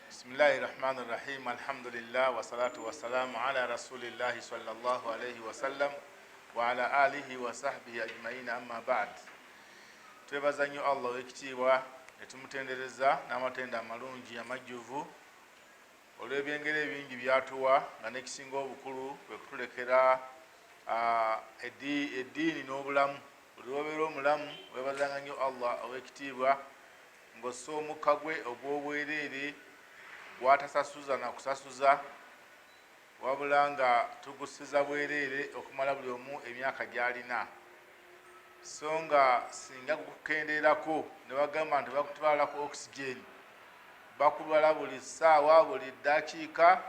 Bismillahir Rahmanir Rahim. Alhamdulillah wa salatu wa salam ala Rasulillah sallallahu alayhi wa sallam wa ala alihi wa sahbihi ajma'in, amma ba'd. Twebaza nnyo Allah w'ekitiibwa ne tumutendereza n'amatenda amalungi amajjuvu olw'ebyengeri ebingi byatuwa nga n'ekisinga obukulu kwe kutulekera eddiini n'obulamu. Buli lw'obeera omulamu webazanga nnyo Allah ow'ekitiibwa ng'ossa omukka gwe ogw'obwereere gwatasasuza na kusasuza, wabula nga tugusiza bwereere okumala buli omu emyaka gy'alina. So nga singa kukendeerako ne bagamba nti bakutwalako oxygen, bakubala buli ssaawa buli ddakiika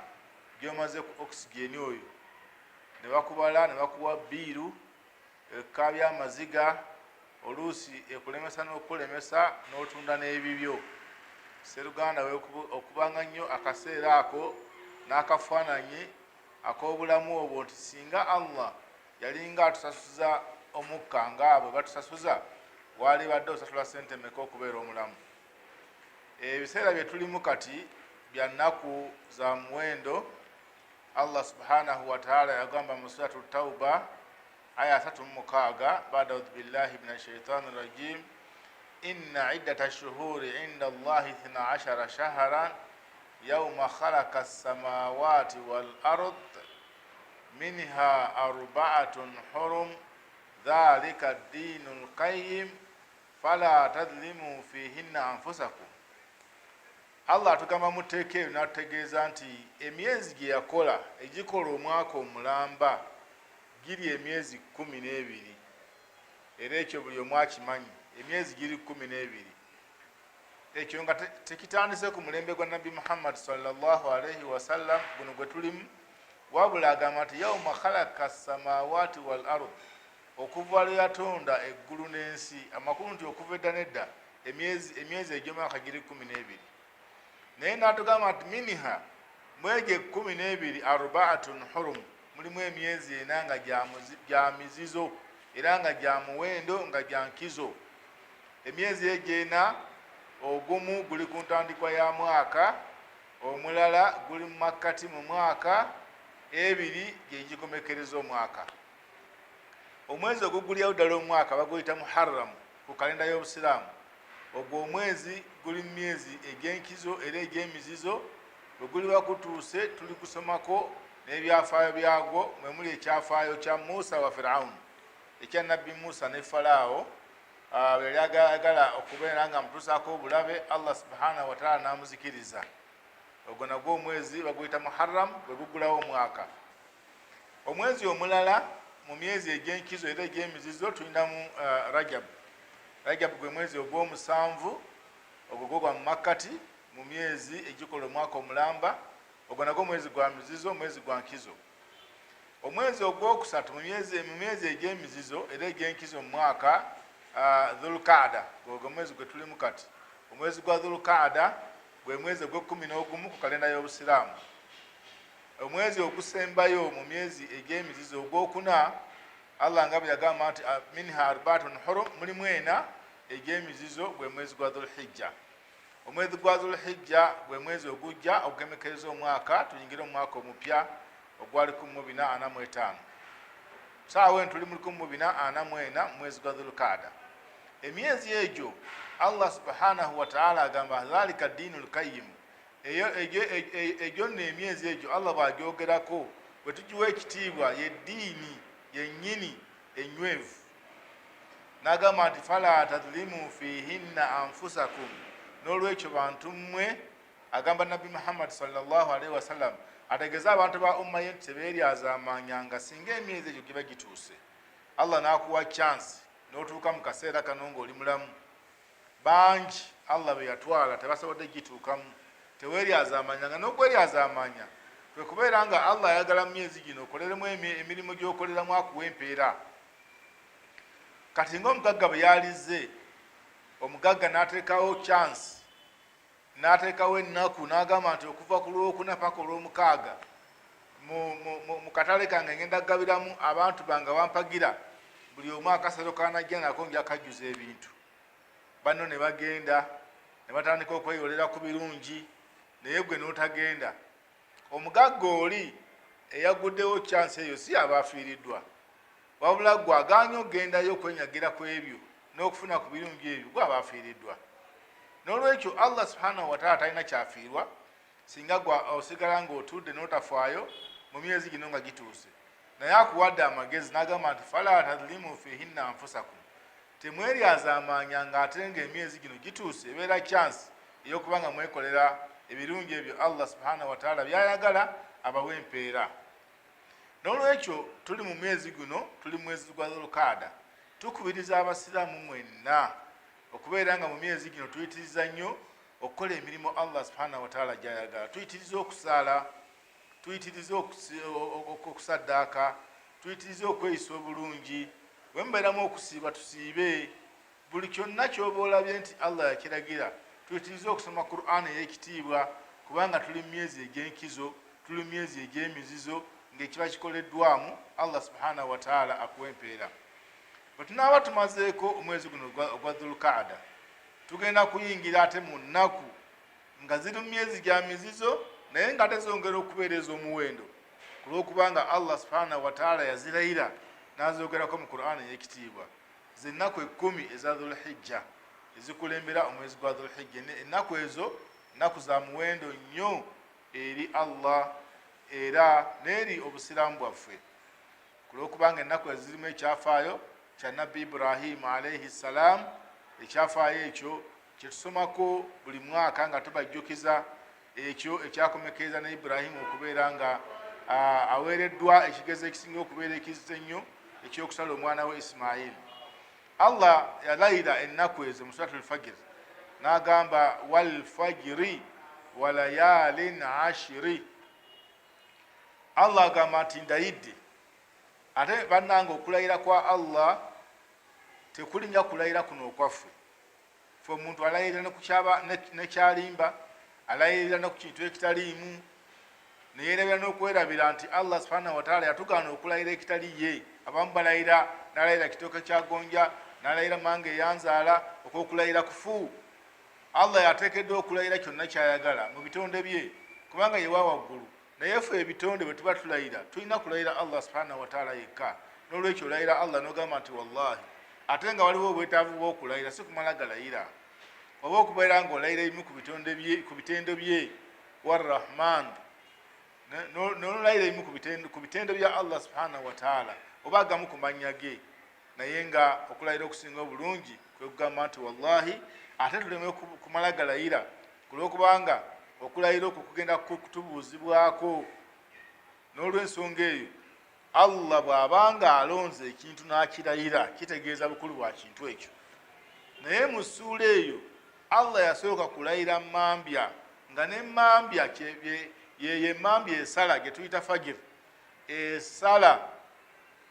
gy'omaze ku oxygen oyo, ne bakubala ne bakuwa biiru ebika by'amaziga, oluusi ekulemesa n'okulemesa n'otunda n'ebibyo. Seruganda okubanga nnyo akaseera ako n'akafaananyi ak'obulamu obwo nti singa Allah yalinga atusasuza omukka ng'abo batusasuza, wali badde osasula ssente mmeka okubeera omulamu? Ebiseera bye tulimu kati bya nnaku za muwendo. Allah subhanahu wa ta'ala yagamba mu suratu Tawba aya 36, ba'da a'udhu billahi minash shaitani rajim, inna iddata shuhuri inda Allahi 12 shahran yawma khalaqa as-samawati wal ard minha arba'atun hurum dhalika ad-dinul qayyim fala tadhlimu fihinna anfusakum. Allah atugamba muteeke n'atutegeeza nti emyezi gye yakola egikola omwaka omulamba giri emyezi 12, era ekyo buli omu akimanyi, emyezi giri 12. Ekyo nga tekitandise ku mulembe gwa Nabbi Muhammad sallallahu alayhi wa sallam guno gwe tulimu, wabula agamba nti yawma khalaqa as-samawati wal ard, okuva lwe yatonda eggulu n'ensi. Amakulu nti okuva edda nedda emyezi egy'omwaka giri 12, naye n'atugamba nti minha, mwegyo 12, arba'atun hurum, mulimu emyezi ena nga gya mizizo era nga gya muwendo nga gya nkizo. Emyezi egyo ena, ogumu guli ku ntandikwa ya mwaka, omulala guli mu makkati mu mwaka, ebiri gye gikomekereza omwaka. Omwezi ogugulyawo ddala omwaka baguyita Muharram ku kalenda y'Obusiraamu. Ogwo omwezi guli mu myezi egy'enkizo era egy'emizizo. Bwe guli bakutuuse tuli kusomako n'ebyafaayo byagwo, mwe muli ekyafaayo kya Musa wa Firaun, ekya Nabbi Musa ne Falaawo yali agala okubeera nga mutuusaako obulabe, Allah subhanahu wa ta'ala n'amuzikiriza. Ogwo nagwo omwezi baguyita Muharram, bwe gugulawo omwaka. Omwezi omulala mu myezi egy'enkizo era egy'emizizo tulinamu Rajab. Rajab gwe mwezi ogw'omusanvu, ogwo gwo gwa mu makkati mu myezi egikola omwaka omulamba. Ogwo nagwo mwezi gwa mizizo, mwezi gwa nkizo. Omwezi ogwokusatu mu myezi egy'emizizo era egy'enkizo mu mwaka, Dhulqaada, gwe mwezi gwe tulimu kati. Omwezi gwa Dhulqaada gwe mwezi ogw'e11 ku kalenda y'Obusiraamu. Omwezi ogusembayo mu myezi egy'emizizo ogwokuna, Allah nga bwe yagamba nti minha arba'atun hurum, mulimu ena egy'emizizo, gwe mwezi gwa Dhulhijja. Omwezi gwa Dhulhijja gwe mwezi ogujja okugemekereza omwaka, tuyingire mu mwaka omupya ogwali 1445. Saawa tuli mu 1444 mwezi gwa Dhulqaada. Emyezi egyo Allah subhanahu wa ta'ala agamba dhalika ad-dinul qayyim. Egyo n'emyezi egyo Allah bw'agyogerako bwe tugiwa ekitiibwa y'eddiini yennyini enywevu. N'agamba nti fala tadhlimu fihinna anfusakum, n'olwekyo bantu mmwe, agamba Nabbi Muhammad sallallahu alayhi wa sallam, ategeeza abantu ba umma ye tebeeryazaamanyanga singa emyezi egyo giba gituuse. Allah n'akuwa chance n'otuuka mu kaseera kano ng'oli mulamu. Bangi Allah be yatwala tebasobodde gituukamu, teweeryazaamanyanga. N'okweryazaamanya kwe kubeera nga Allah ayagala mu myezi gino okoleremu emirimu gy'okoleramu, akuwa empeera. Kati ng'omugagga bwe yalize, omugagga n'ateekawo chance, n'ateekawo ennaku, n'agamba nti okuva ku Lwokuna paka Olwomukaaga mu katale kange ngenda kugabiramu abantu bange wampagira, buli omu akasero kanajja nako nja kajjuza ebintu. Banno ne bagenda ne batandika okweyolera ku birungi, naye gwe n'otagenda, omugagga oli eyaguddewo chance eyo si abafiiriddwa, wabula gwe aganye okugendayo okwenyagira ku ebyo n'okufuna ku birungi ebyo gwe abafiiriddwa. N'olwekyo Allah subhanahu wataala talina kyafiirwa singa gwe osigala ng'otudde n'otafaayo mu myezi gino nga gituuse. Naye akuwadde amagezi n'agamba nti fala tadlimu fihinna anfusakum, temweryazaamaanya ng'ate ng'emyezi gino gituuse, ebeera chance ey'okuba nga mwekolera ebirungi ebyo Allah subhanahu wataala byayagala abawe empeera. N'olwekyo tuli mu mwezi guno, tuli mu mwezi gwa Dhulqaada, tukubiriza abasiraamu mwenna okubeera nga mu myezi gino tuyitiriza nnyo okukola emirimu Allah subhanahu wataala gyayagala. Tuyitiriza okusaala, tuyitiriza okusaddaaka, tuyitiriza okweyisa obulungi, bwe mubeeramu okusiiba tusiibe, buli kyonna ky'oba olabye nti Allah yakiragira. Tuyitiriza okusoma Qur'an ey'ekitiibwa kubanga tuli mu myezi egy'enkizo, tuli mu myezi egy'emizizo ng'ekiba kikoleddwamu Allah subhanahu wataala akuwa empeera. Bwe tunaaba tumazeeko omwezi guno ogwa Dhulqaada, tugenda kuyingira ate mu nnaku nga ziri mu myezi gya mizizo naye nga tezongera okubeereza omuwendo ku lw'okubanga Allah subhanahu wataala yazirayira n'azogerako mu Qur'an ey'ekitiibwa. Zennaku 10 eza Dhulhijja ezikulembera omwezi gwa Dhulhijja. Ennaku ezo nnaku za muwendo nnyo eri Allah era n'eri obusiraamu bwaffe, ku lw'okubanga ennaku ezo zirimu ekyafaayo kya Nabbi Ibrahim alayhi salam. Ekyafaayo ekyo kyetusomako buli mwaka nga tubajjukiza ekyo ekyakomekereza ne Ibrahimu okubeera nga aweereddwa ekigezo ekisinga okubeera ekizze ennyo ekyokusala omwana we Ismail. Allah yalayira ennaku ezo mu suratul Fajr n'agamba wal fajri wa layalin ashiri. Allah agamba nti ndayidde. Ate bannanga okulayira kwa Allah tekulinnya kulayira kuno okwaffe. Fe omuntu alayirira ne kukyaba nekyalimba, alayirira ne ku kintu ekitaliimu, neyeerabira n'okwerabira nti Allah subhanahu wataala yatugaana okulayira ekitali ye. Abamu balayira n'alayira kitooke kya gonja, n'alayira mange eyanzaala, okwokulayira kufu. Allah yateekeddwa okulayira kyonna kyayagala mu bitonde bye kubanga yewa waggulu. Naye ffe ebitonde bwe tuba tulayira tulina kulayira Allah subhanahu wataala yekka. N'olwekyo olayira Allah n'ogamba nti wallahi, ate nga waliwo obwetaavu bw'okulayira si kumala galayira. Oba okubeera ng'olayira ebimu ku bitendo bye warrahman, n'olayira ebimu ku bitendo bya Allah subhanahu wataala oba agamu ku mannya ge, naye nga okulayira okusinga obulungi kwe kugamba nti wallahi, ate tuleme kumala galayira ku lw'okubanga okulayira okwo kugenda kutubuuzibwako. N'olw'ensonga eyo Allah bw'abanga alonze ekintu n'akirayira kitegeeza bukulu bwa kintu ekyo. Naye mu ssuula eyo Allah yasooka kulayira mambya, nga n'emmambya ye mambya esala gye tuyita fajr, esala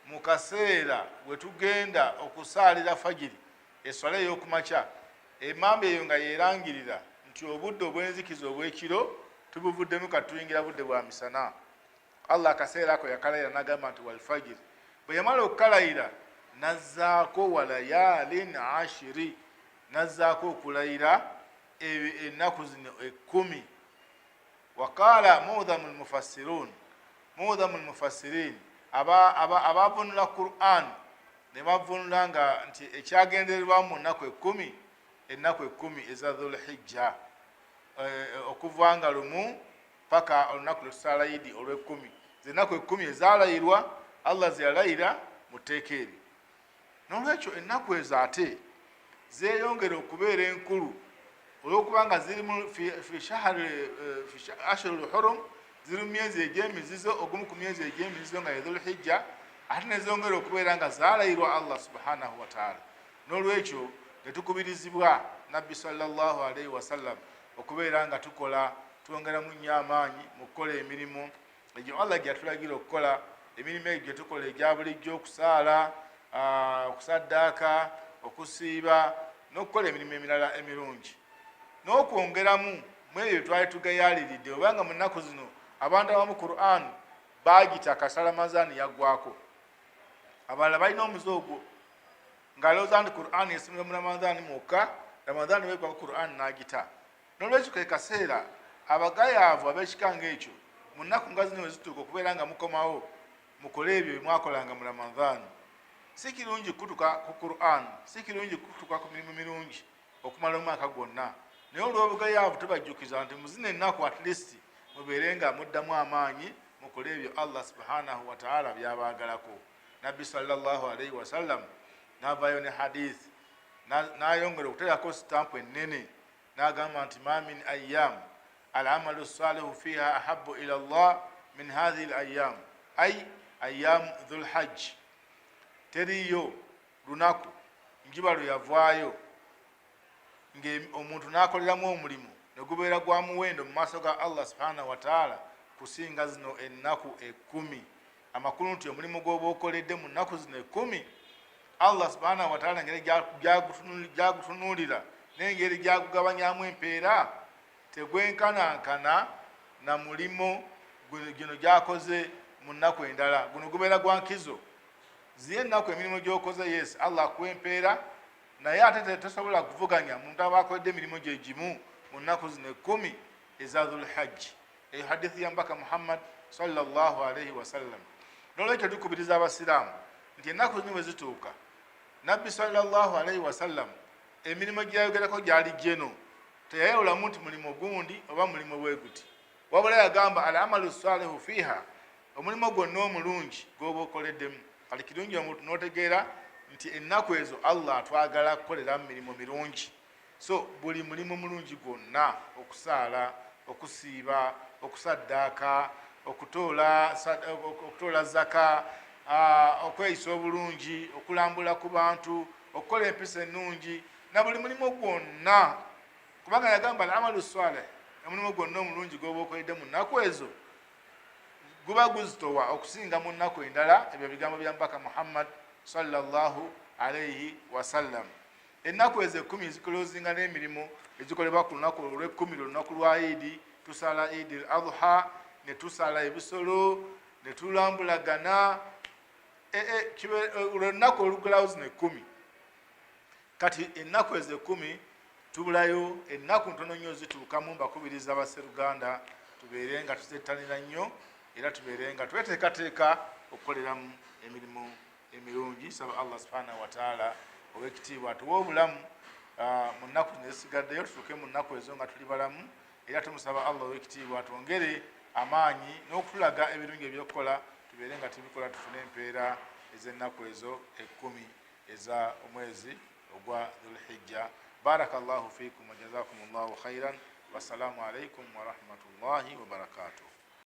mu kaseera bwe tugenda okusaalira fajiri, eswala ey'okumakya, emmambya eyo nga yeerangirira nti obudde obw'enzikiza obw'ekiro tubuvuddemu katuyingira budde bwa misana. Allah akaseera ako yakalayira n'agamba nti wal fajr. Bwe yamala okukalayira nazzaako walayalin ashiri, nazzaako okulayira ennaku zino 10. Waqaala mu'dhamul mufassirin, abavunula Qur'an ne bavunula nga nti ekyagendererwamu mu nnaku 10, ennaku 10 eza Dhulhijja, okuva nga lumu paka olunaku lwetusaala Idi olw'10. Zennaku 10 ezaalayirwa Allah ze yalayira mu tteeka eri. N'olwekyo ennaku ezo ate zeeyongera okubeera enkulu olw'okubanga ziri fi ashhurul hurum, ziri mu myezi egy'emizizo, ogumu ku myezi egy'emizizo nga ye Dhulhijja, ate ne zongera okubeera nga zaalayirwa Allah subhanahu wataala. N'olwekyo ne tukubirizibwa Nabbi sallallahu alaihi wasallam okubeera nga tukola, twongeramu nnyo amaanyi mu kukola emirimu egyo Allah gye yatulagira okukola. Emirimu egyo tukola egya bulijjo, okusaala, okusaddaaka, okusiiba n'okukola emirimu emirala emirungi, n'okwongeramu mu ebyo twali tugayaaliridde. Obanga mu nnaku zino abantu abamu Qur'an baagita kasalamazaani yaggwako, abalala balina omuzoogo ng'alowooza nti Qur'an esomera mu Ramadaani mwokka, Ramadaani weegwako Qur'an n'agita. N'olwekyo ke kaseera abagayaavu ab'ekikanga ekyo mu nnaku nga zino wezituuka okubeera nga mukomawo mukole ebyo bemwakolanga mu ramadhan. Si kirungi kutuka ku Quran, si kirungi kutuka ku mirimu mirungi okumala omwaka gwonna, naye olw'obugayaavu tubajjukiza nti muzina ennaku at least mubeere nga muddamu amaanyi mukole ebyo Allah subhanahu wa ta'ala byabaagalako. Nabbi sallallahu alaihi wasallam n'avaayo ne hadith n'ayongera okuteerako sitampu ennene n'agamba nti ma min ayyam al-amalu salihu fiha ahabbu ila Allah min hadhihi al-ayyam ay ayyam dhul hajj. Teriyo lunaku njiba lwe yavaayo ng'omuntu n'akoleramu omulimu ne gubeera gwa muwendo mu maaso ga Allah subhanahu wa ta'ala kusinga zino ennaku 10. Amakulu nti omulimu gw'oba okoledde mu nnaku zino 10 Allah subhanahu wa ta'ala ngeri gyagutunuulira n'engeri gyagugabanyamu empeera tegwenkanankana na mulimo gino gyakoze mu nnaku endala. Guno gubeera gwa nkizo. Ziye ennaku emirimu gy'okoze yes Allah akuwa empeera, naye ate tosobola kuvuganya muntu aba akoledde emirimu gye gimu mu nnaku zino 10 eza dhul hajj. Eyo hadithi ya mbaka Muhammad sallallahu alaihi wasallam. Nolwekyo tukubiriza abasiraamu nti ennaku zino bwe zituuka, Nabbi sallallahu alaihi wasallam emirimu gyayogerako gyali jeno, teyayawulamu nti mulimu gundi oba mulimu bwe guti, wabula yagamba al amalu salihu fiha, omulimu gwonna omulungi gw'oba okoleddemu. Kati kirungi omuntu n'otegeera nti ennaku ezo Allah atwagala kukolera mirimu mirungi. So buli mulimu mulungi gwonna, okusaala, okusiiba, okusaddaaka, okutoola zaka, okweyisa obulungi, okulambula ku bantu, okukola empisa ennungi, na buli mulimu gwonna, kubanga yagamba al-amalu salih, omulimu gwonna omulungi gw'oba okoledde mu nnaku ezo guba guzitowa okusinga mu nnaku endala. Ebyo bigambo bya mbaka Muhammad sallallahu alaihi wasallam. Ennaku ezo 10 zikolozinga n'emirimu ezikolebwa ku lunaku olw'ekkumi, olunaku lwa Idi. Tusala Idi al-Adha, ne tusala ebisolo, ne tulambulagana, olunaku olugalawo zino 10. Kati ennaku ezo 10 tubulayo ennaku ntono nnyo zituukamu. Mbakubiriza abaseruganda tubeere nga tuzettanira nnyo era tubeere nga tweteekateeka okukoleramu emirimu emirungi. Saba Allah subhanahu wa ta'ala ow'ekitiibwa atuwe obulamu mu nnaku zino ezisigaddeyo, tutuuke mu nnaku ezo nga tuli balamu, era tumusaba Allah ow'ekitiibwa atwongere amaanyi n'okutulaga ebirungi ebyokukola, tubeere nga tubikola tufune empeera ez'ennaku ezo 10 eza omwezi ogwa Dhul-Hijja. Barakallahu fiikum wa jazakumullahu khairan. Wassalamu alaikum wa rahmatullahi wa barakatuh.